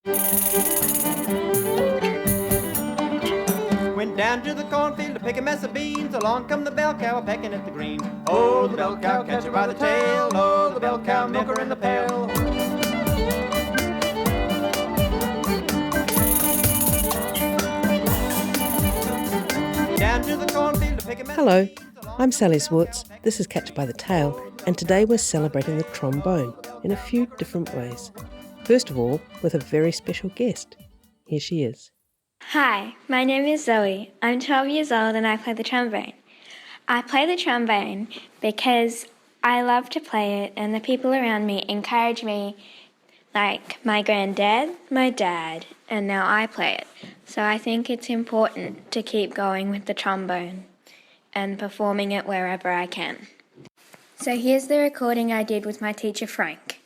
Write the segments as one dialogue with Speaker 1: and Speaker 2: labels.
Speaker 1: Went down to the cornfield to pick a mess of beans. Along come the bell cow a-pecking at the green. Oh, the bell cow, catch her by the tail. Oh, the bell cow, milk her in the pail. Down to the cornfield to pick a mess of
Speaker 2: Hello,
Speaker 1: beans.
Speaker 2: I'm Sally Swartz. This is Catch by the Tail, and today we're celebrating the trombone in a few different ways. First of all, with a very special guest. Here she is.
Speaker 3: Hi, my name is Zoe. I'm 12 years old and I play the trombone. I play the trombone because I love to play it and the people around me encourage me, like my granddad, my dad, and now I play it. So I think it's important to keep going with the trombone and performing it wherever I can. So here's the recording I did with my teacher Frank.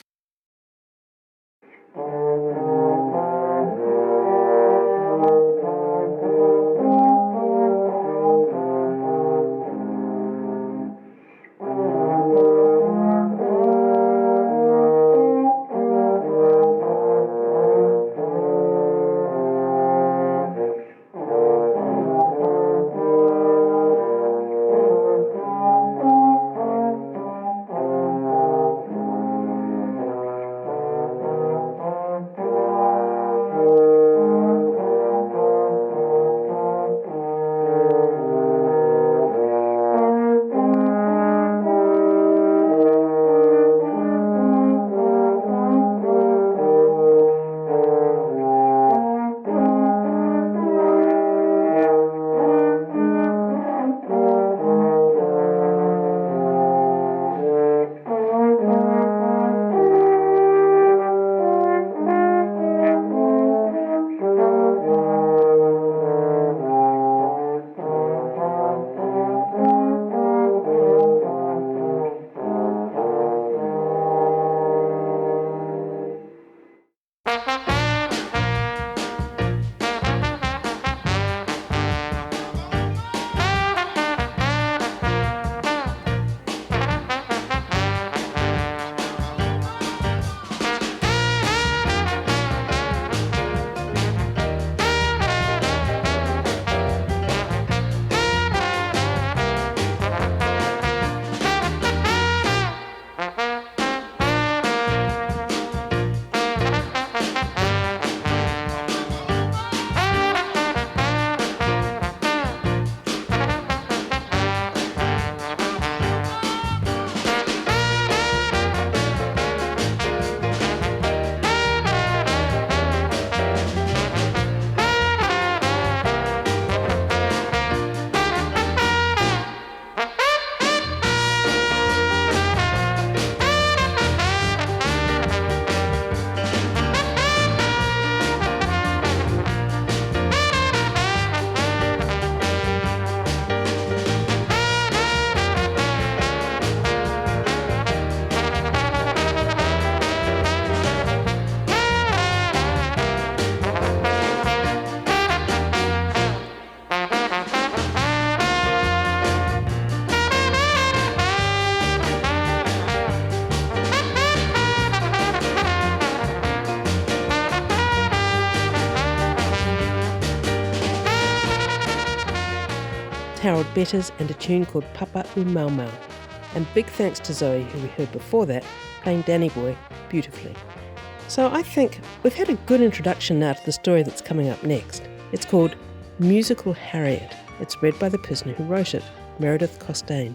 Speaker 2: Harold Betters and a tune called Papa-Ooh-MauMau. And big thanks to Zoe, who we heard before that, playing Danny Boy beautifully. So I think we've had a good introduction now to the story that's coming up next. It's called Musical Harriet. It's read by the person who wrote it, Meredith Costain.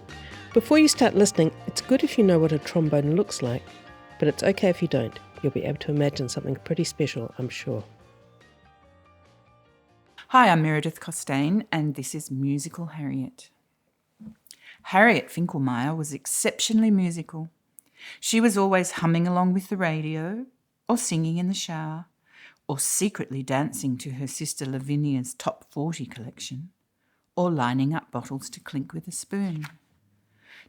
Speaker 2: Before you start listening, it's good if you know what a trombone looks like, but it's okay if you don't. You'll be able to imagine something pretty special, I'm sure.
Speaker 4: Hi, I'm Meredith Costain, and this is Musical Harriet. Harriet Finkelmeyer was exceptionally musical. She was always humming along with the radio, or singing in the shower, or secretly dancing to her sister Lavinia's Top 40 collection, or lining up bottles to clink with a spoon.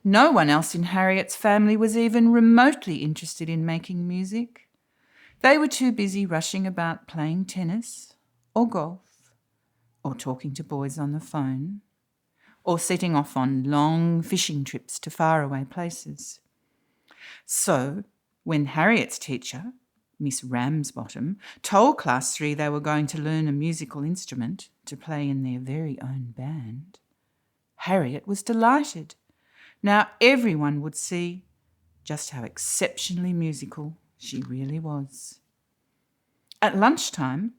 Speaker 4: No one else in Harriet's family was even remotely interested in making music. They were too busy rushing about playing tennis, or golf, or talking to boys on the phone, or setting off on long fishing trips to faraway places. So, when Harriet's teacher, Miss Ramsbottom, told Class 3 they were going to learn a musical instrument to play in their very own band, Harriet was delighted. Now everyone would see just how exceptionally musical she really was. At lunchtime,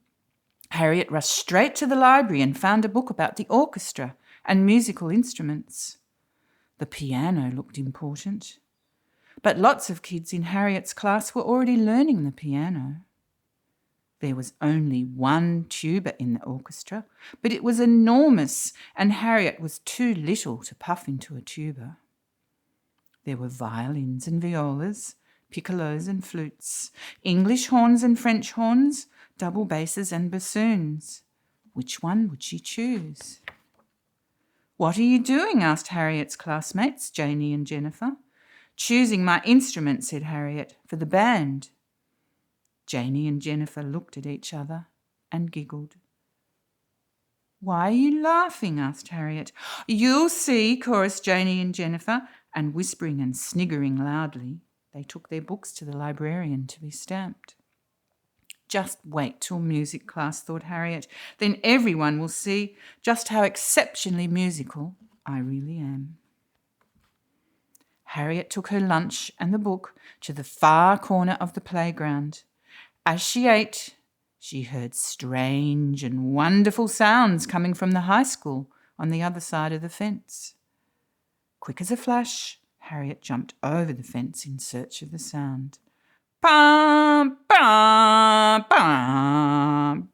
Speaker 4: Harriet rushed straight to the library and found a book about the orchestra and musical instruments. The piano looked important, but lots of kids in Harriet's class were already learning the piano. There was only one tuba in the orchestra, but it was enormous and Harriet was too little to puff into a tuba. There were violins and violas, piccolos and flutes, English horns and French horns, double basses and bassoons. Which one would she choose? "What are you doing?" asked Harriet's classmates, Janie and Jennifer. "Choosing my instrument," said Harriet, "for the band." Janie and Jennifer looked at each other and giggled. "Why are you laughing?" asked Harriet. "You'll see," chorused Janie and Jennifer, and whispering and sniggering loudly, they took their books to the librarian to be stamped. "Just wait till music class," thought Harriet. "Then everyone will see just how exceptionally musical I really am." Harriet took her lunch and the book to the far corner of the playground. As she ate, she heard strange and wonderful sounds coming from the high school on the other side of the fence. Quick as a flash, Harriet jumped over the fence in search of the sound. Bum, bum, bum.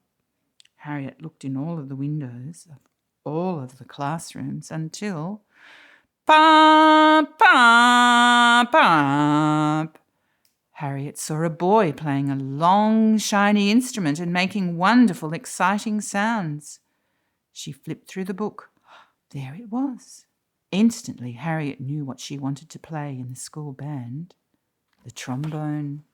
Speaker 4: Harriet looked in all of the windows of all of the classrooms until bum, bum, bum. Harriet saw a boy playing a long, shiny instrument and making wonderful, exciting sounds. She flipped through the book. There it was. Instantly, Harriet knew what she wanted to play in the school band: the trombone.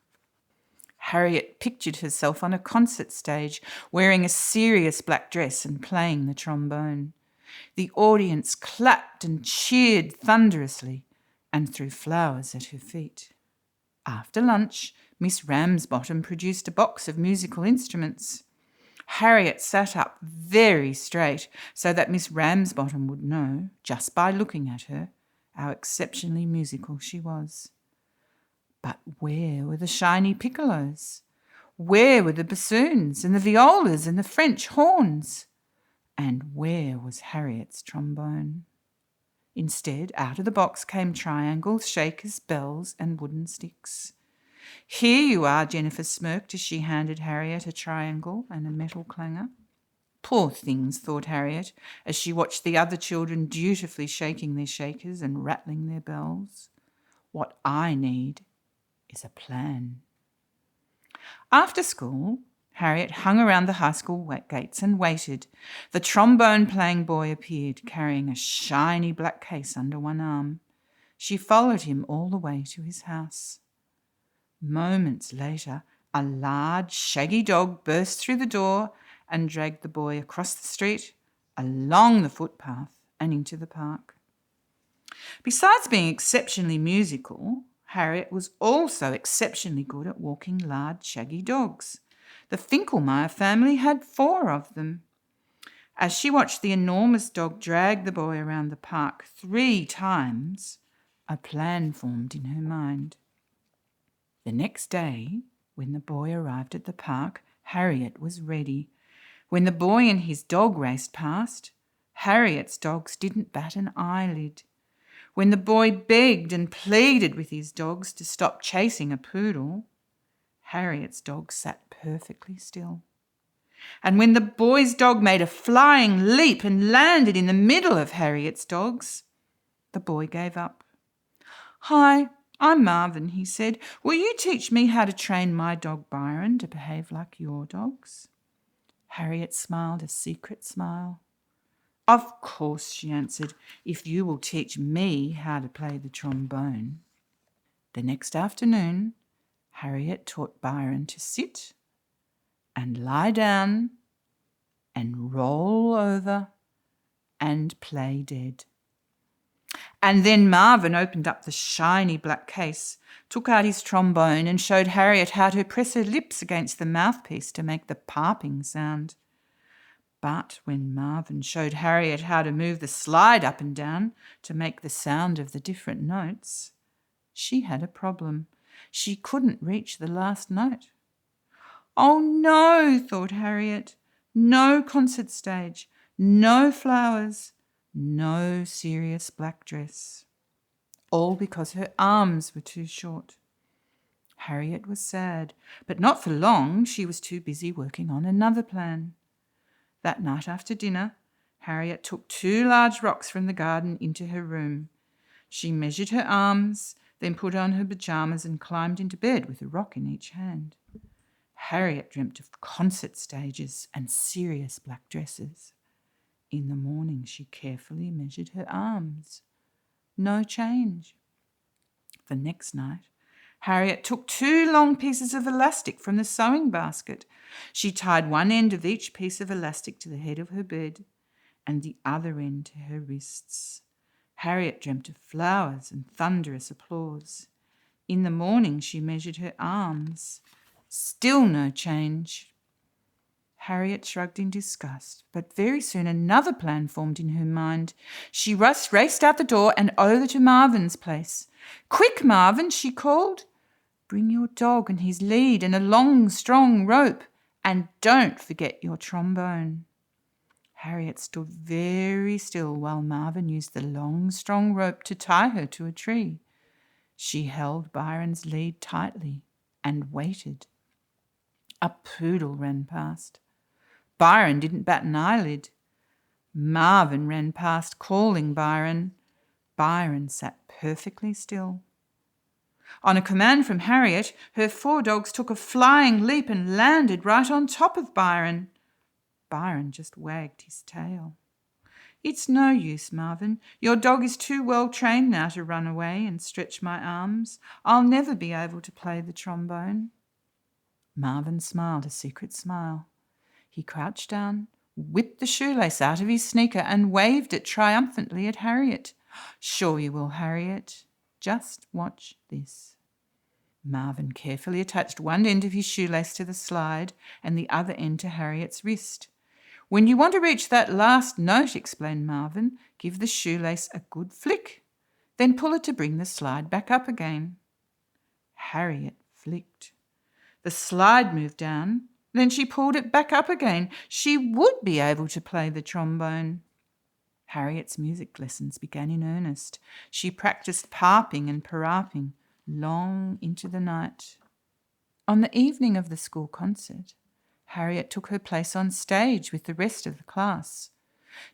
Speaker 4: Harriet pictured herself on a concert stage, wearing a serious black dress and playing the trombone. The audience clapped and cheered thunderously and threw flowers at her feet. After lunch, Miss Ramsbottom produced a box of musical instruments. Harriet sat up very straight so that Miss Ramsbottom would know, just by looking at her, how exceptionally musical she was. But where were the shiny piccolos? Where were the bassoons and the violas and the French horns? And where was Harriet's trombone? Instead, out of the box came triangles, shakers, bells, and wooden sticks. "Here you are," Jennifer smirked as she handed Harriet a triangle and a metal clanger. Poor things, thought Harriet, as she watched the other children dutifully shaking their shakers and rattling their bells. What I need is a plan. After school, Harriet hung around the high school gates and waited. The trombone-playing boy appeared, carrying a shiny black case under one arm. She followed him all the way to his house. Moments later, a large, shaggy dog burst through the door and dragged the boy across the street, along the footpath, and into the park. Besides being exceptionally musical, Harriet was also exceptionally good at walking large, shaggy dogs. The Finkelmeyer family had 4 of them. As she watched the enormous dog drag the boy around the park 3 times, a plan formed in her mind. The next day, when the boy arrived at the park, Harriet was ready. When the boy and his dog raced past, Harriet's dogs didn't bat an eyelid. When the boy begged and pleaded with his dogs to stop chasing a poodle, Harriet's dog sat perfectly still. And when the boy's dog made a flying leap and landed in the middle of Harriet's dogs, the boy gave up. "Hi, I'm Marvin," he said. "Will you teach me how to train my dog Byron to behave like your dogs?" Harriet smiled a secret smile. "Of course," she answered, "if you will teach me how to play the trombone." The next afternoon, Harriet taught Byron to sit and lie down and roll over and play dead. And then Marvin opened up the shiny black case, took out his trombone and showed Harriet how to press her lips against the mouthpiece to make the parping sound. But when Marvin showed Harriet how to move the slide up and down to make the sound of the different notes, she had a problem. She couldn't reach the last note. Oh no, thought Harriet. No concert stage, no flowers, no serious black dress. All because her arms were too short. Harriet was sad, but not for long. She was too busy working on another plan. That night after dinner, Harriet took 2 large rocks from the garden into her room. She measured her arms, then put on her pyjamas and climbed into bed with a rock in each hand. Harriet dreamt of concert stages and serious black dresses. In the morning, she carefully measured her arms. No change. The next night, Harriet took 2 long pieces of elastic from the sewing basket. She tied one end of each piece of elastic to the head of her bed and the other end to her wrists. Harriet dreamt of flowers and thunderous applause. In the morning, she measured her arms. Still no change. Harriet shrugged in disgust, but very soon another plan formed in her mind. She raced out the door and over to Marvin's place. "Quick, Marvin," she called. "Bring your dog and his lead and a long, strong rope, and don't forget your trombone." Harriet stood very still while Marvin used the long, strong rope to tie her to a tree. She held Byron's lead tightly and waited. A poodle ran past. Byron didn't bat an eyelid. Marvin ran past calling Byron. Byron sat perfectly still. On a command from Harriet, her 4 dogs took a flying leap and landed right on top of Byron. Byron just wagged his tail. "It's no use, Marvin. Your dog is too well trained now to run away and stretch my arms. I'll never be able to play the trombone." Marvin smiled a secret smile. He crouched down, whipped the shoelace out of his sneaker and waved it triumphantly at Harriet. "Sure you will, Harriet. Just watch this." Marvin carefully attached one end of his shoelace to the slide and the other end to Harriet's wrist. "When you want to reach that last note," explained Marvin, "give the shoelace a good flick. Then pull it to bring the slide back up again." Harriet flicked. The slide moved down. Then she pulled it back up again. She would be able to play the trombone. Harriet's music lessons began in earnest. She practiced parping and paraping long into the night. On the evening of the school concert, Harriet took her place on stage with the rest of the class.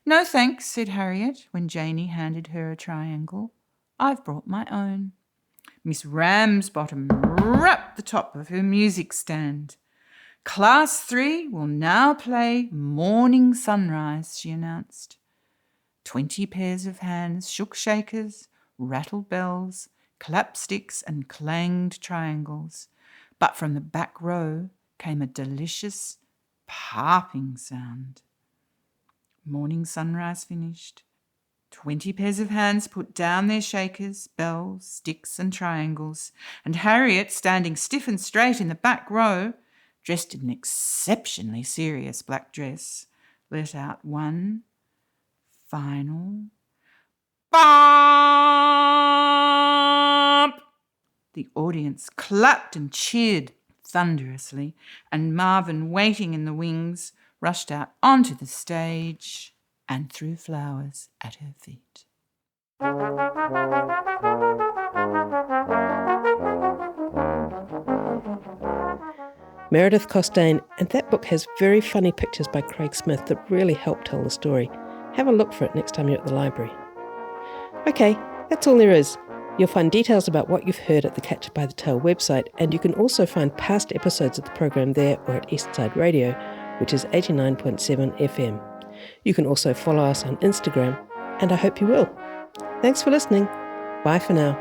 Speaker 4: "No thanks," said Harriet when Janey handed her a triangle. "I've brought my own." Miss Ramsbottom rapped the top of her music stand. "Class 3 will now play Morning Sunrise," she announced. 20 pairs of hands shook shakers, rattled bells, clapped sticks and clanged triangles. But from the back row came a delicious parping sound. Morning Sunrise finished. 20 pairs of hands put down their shakers, bells, sticks and triangles, and Harriet, standing stiff and straight in the back row, dressed in an exceptionally serious black dress, let out one final bump. The audience clapped and cheered thunderously, and Marvin, waiting in the wings, rushed out onto the stage and threw flowers at her feet.
Speaker 2: Meredith Costain, and that book has very funny pictures by Craig Smith that really help tell the story. Have a look for it next time you're at the library. Okay, that's all there is. You'll find details about what you've heard at the Catch It by the Tail website, and you can also find past episodes of the program there or at Eastside Radio, which is 89.7 FM. You can also follow us on Instagram, and I hope you will. Thanks for listening. Bye for now.